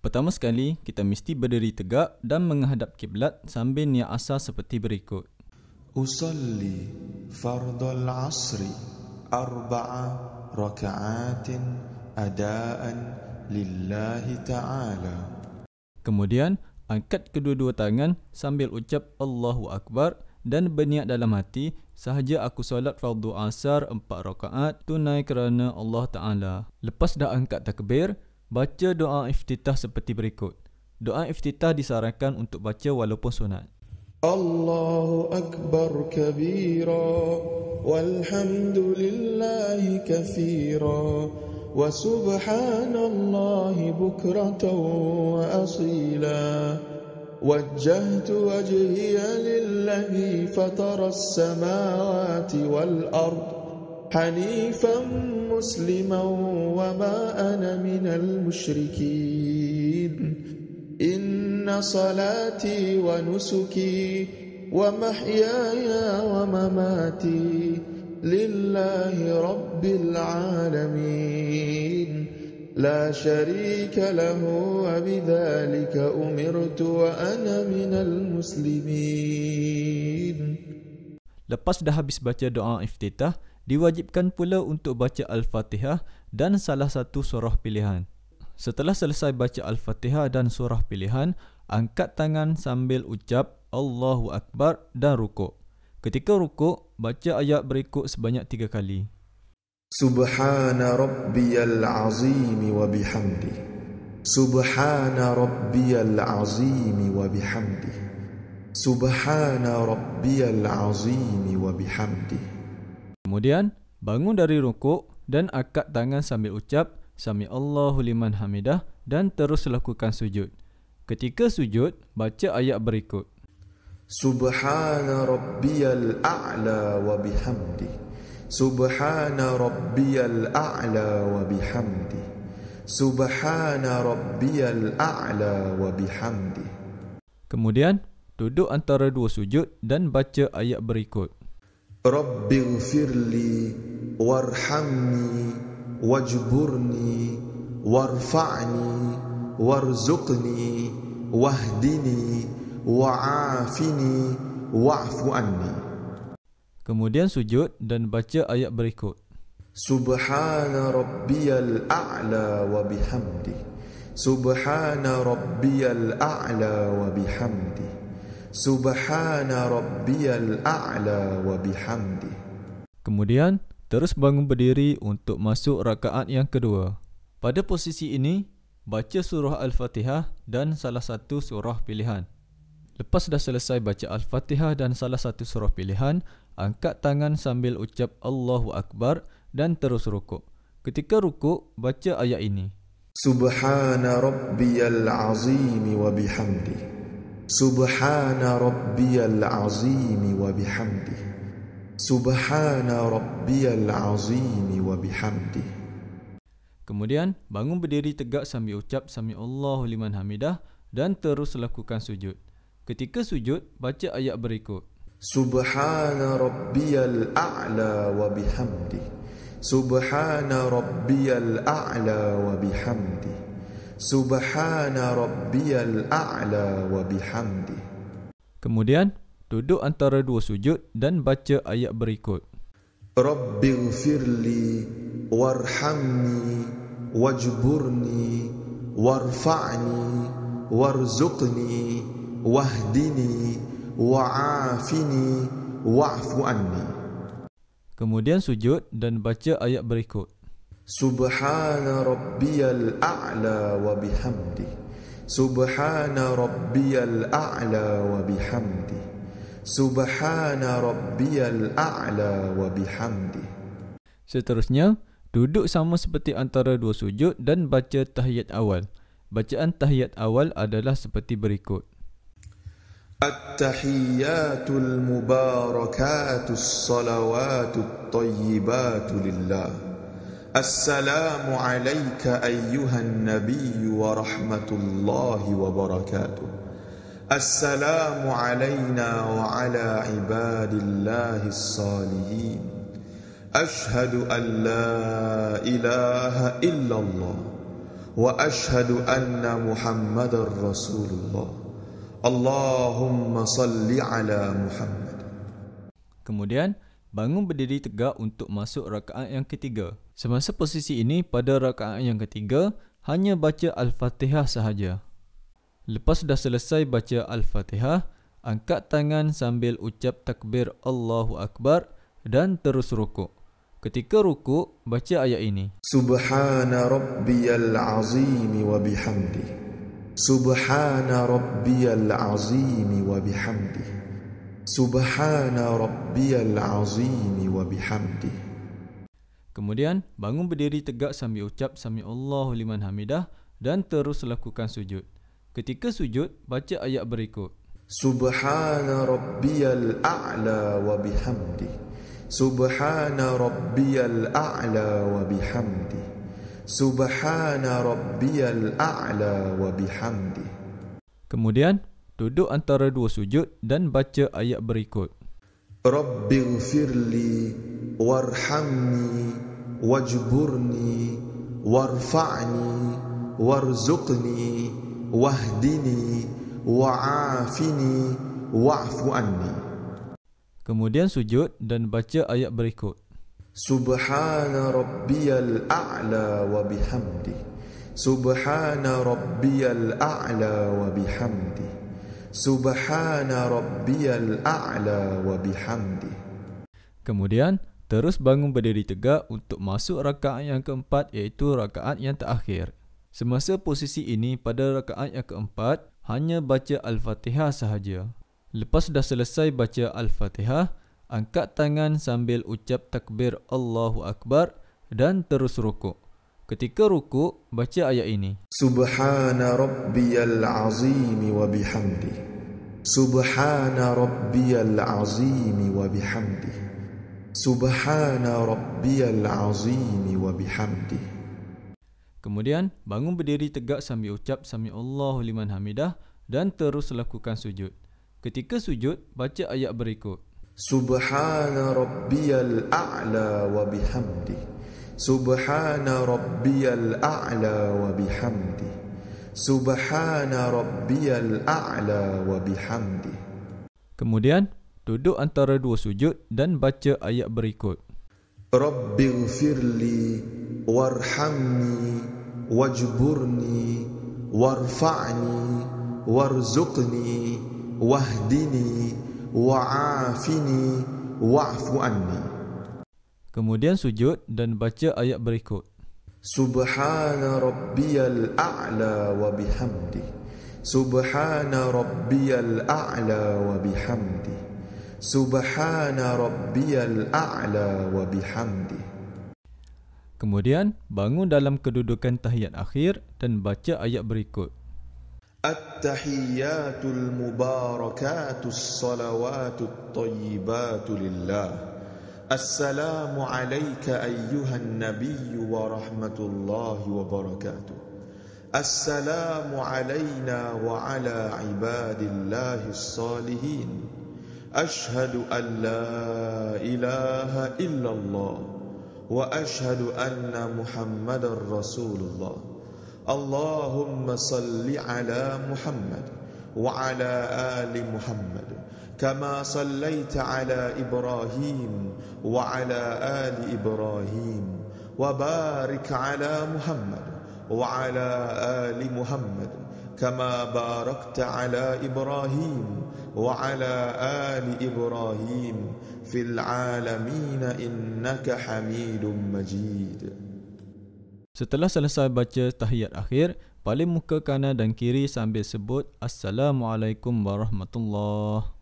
Pertama sekali, kita mesti berdiri tegak dan menghadap kiblat sambil niat asar seperti berikut. Usalli fardal asri arba'a raka'atin adaan lillahi ta'ala. Kemudian, angkat kedua-dua tangan sambil ucap Allahu Akbar dan berniat dalam hati, sahaja aku solat fardu asar 4 rakaat tunai kerana Allah Ta'ala. Lepas dah angkat takbir, baca doa iftitah seperti berikut. Doa iftitah disarankan untuk baca walaupun sunat. Allahu Akbar kabira walhamdulillahi kathira wa subhanallahi bukratan wa asila. وجهت وجهي للذي فطر السماوات والأرض حنيفا مسلما وما أنا من المشركين إن صلاتي ونسكي ومحياي ومماتي لله رب العالمين لا شريك له وبذلك أمرت وأنا من المسلمين. Lepas dah habis baca doa iftitah, diwajibkan pula untuk baca Al-Fatihah dan salah satu surah pilihan. Setelah selesai baca Al-Fatihah dan surah pilihan, angkat tangan sambil ucap Allahu Akbar dan rukuk. Ketika rukuk, baca ayat berikut sebanyak 3 kali. Subhana rabbiyal azim wa bihamdi. Subhana rabbiyal azim wa bihamdi. Subhana rabbiyal azim wa bihamdi. Kemudian, bangun dari rukuk dan angkat tangan sambil ucap Sami Allahu liman hamidah dan terus lakukan sujud. Ketika sujud, baca ayat berikut. Subhana rabbiyal a'la wa bihamdi. Subhana rabbiyal a'la wa bihamdi. Subhana rabbiyal a'la wa bihamdi. Kemudian, duduk antara dua sujud dan baca ayat berikut. Rabbighfirli warhamni wajburni warfa'ni warzuqni wahdini wa'afini wa'fu anni. Kemudian sujud dan baca ayat berikut. Subhana rabbiyal a'la wa bihamdi. Subhana rabbiyal a'la wa bihamdi. Subhana rabbiyal a'la wa bihamdi. Kemudian, terus bangun berdiri untuk masuk rakaat yang kedua. Pada posisi ini, baca surah Al-Fatihah dan salah satu surah pilihan. Lepas dah selesai baca Al-Fatihah dan salah satu surah pilihan, angkat tangan sambil ucap Allahu Akbar dan terus rukuk. Ketika rukuk, baca ayat ini. Subhana rabbiyal azim wa bihamdi. Subhana rabbiyal azim wa bihamdi. Subhana rabbiyal azim wa bihamdi. Kemudian, bangun berdiri tegak sambil ucap Sami Allahu liman hamidah dan terus lakukan sujud. Ketika sujud, baca ayat berikut. Subhana rabbiyal a'la wa bihamdi. Subhana rabbiyal a'la wa bihamdi. Subhana rabbiyal a'la wa bihamdi. Kemudian, duduk antara dua sujud dan baca ayat berikut. Rabbighfirli warhamni wajburni warfa'ni warzuqni wahdini wa'afini wa'fu anni. Kemudian sujud dan baca ayat berikut. Subhana rabbiyal a'la wa bihamdi. Subhana rabbiyal a'la wa bihamdi. Subhana rabbiyal a'la wa bihamdi. Seterusnya, duduk sama seperti antara dua sujud dan baca tahiyat awal. Bacaan tahiyat awal adalah seperti berikut. التحيات المباركات الصلوات الطيبات لله السلام عليك أيها النبي ورحمة الله وبركاته السلام علينا وعلى عباد الله الصالحين أشهد أن لا إله إلا الله وأشهد أن محمدا رسول الله اللهم صل على محمد. Kemudian, bangun berdiri tegak untuk masuk rakaat yang ketiga. Semasa posisi ini, pada rakaat yang ketiga, hanya baca Al-Fatihah sahaja. Lepas dah selesai baca Al-Fatihah, angkat tangan sambil ucap takbir Allahu Akbar dan terus rukuk. Ketika rukuk, baca ayat ini. Subhana rabbiyal azim wa bihamdi. Subhana rabbiyal azim wa bihamdi. Subhana rabbiyal azim wa bihamdi. Kemudian, bangun berdiri tegak sambil ucap Sami Allahu liman hamidah dan terus lakukan sujud. Ketika sujud, baca ayat berikut. Subhana rabbiyal a'la wa bihamdi. Subhana rabbiyal a'la wa bihamdi. Subhana rabbiyal a'la wa bihamdi. Kemudian, duduk antara dua sujud dan baca ayat berikut. Rabbighfirli warhamni wajburni warfa'ni warzuqni wahdini wa'afini wa'fu anni. Kemudian sujud dan baca ayat berikut. Subhana rabbiyal a'la wa bihamdi. Subhana rabbiyal a'la wa bihamdi. Subhana rabbiyal a'la wa bihamdi. Kemudian, terus bangun berdiri tegak untuk masuk rakaat yang keempat, iaitu rakaat yang terakhir. Semasa posisi ini, pada rakaat yang keempat, hanya baca Al-Fatihah sahaja. Lepas dah selesai baca Al-Fatihah, angkat tangan sambil ucap takbir Allahu Akbar dan terus rukuk. Ketika rukuk, baca ayat ini. Subhana rabbiyal azim wa bihamdi. Subhana rabbiyal azim wa bihamdi. Subhana rabbiyal azim wa bihamdi. Kemudian, bangun berdiri tegak sambil ucap Sami Allahu liman hamidah dan terus lakukan sujud. Ketika sujud, baca ayat berikut. Subhana rabbiyal a'la wa bihamdi. Subhana rabbiyal a'la wa bihamdi. Subhana rabbiyal a'la wa bihamdi. Kemudian, duduk antara dua sujud dan baca ayat berikut. Rabbighfirli warhamni wajburni warfa'ni warzuqni wahdini wa'afini wa'fu anni. Kemudian sujud dan baca ayat berikut. Subhana rabbiyal a'la wa bihamdi. Subhana rabbiyal a'la wa bihamdi. Subhana rabbiyal a'la wa bihamdi. Kemudian, bangun dalam kedudukan tahiyat akhir dan baca ayat berikut. At-tahiyyatul mubarakatus salawatut tayyibatu lillah. Assalamu alayka ayyuhan nabiyyu wa rahmatullahi wa barakatuh. Assalamu alayna wa ala ibadillahi salihin. Ashhadu an la ilaha illallah wa ashhadu anna Muhammadar Rasulullah. Allahumma salli ala Muhammad wa ala ali Muhammad kama sallaita ala Ibrahim wa ala ali Ibrahim wa barik ala Muhammad wa ala ali Muhammad kama barakta ala Ibrahim wa ala ali Ibrahim fil alamin innaka Hamidum Majid. Setelah selesai baca tahiyat akhir, paling muka kanan dan kiri sambil sebut Assalamualaikum warahmatullahi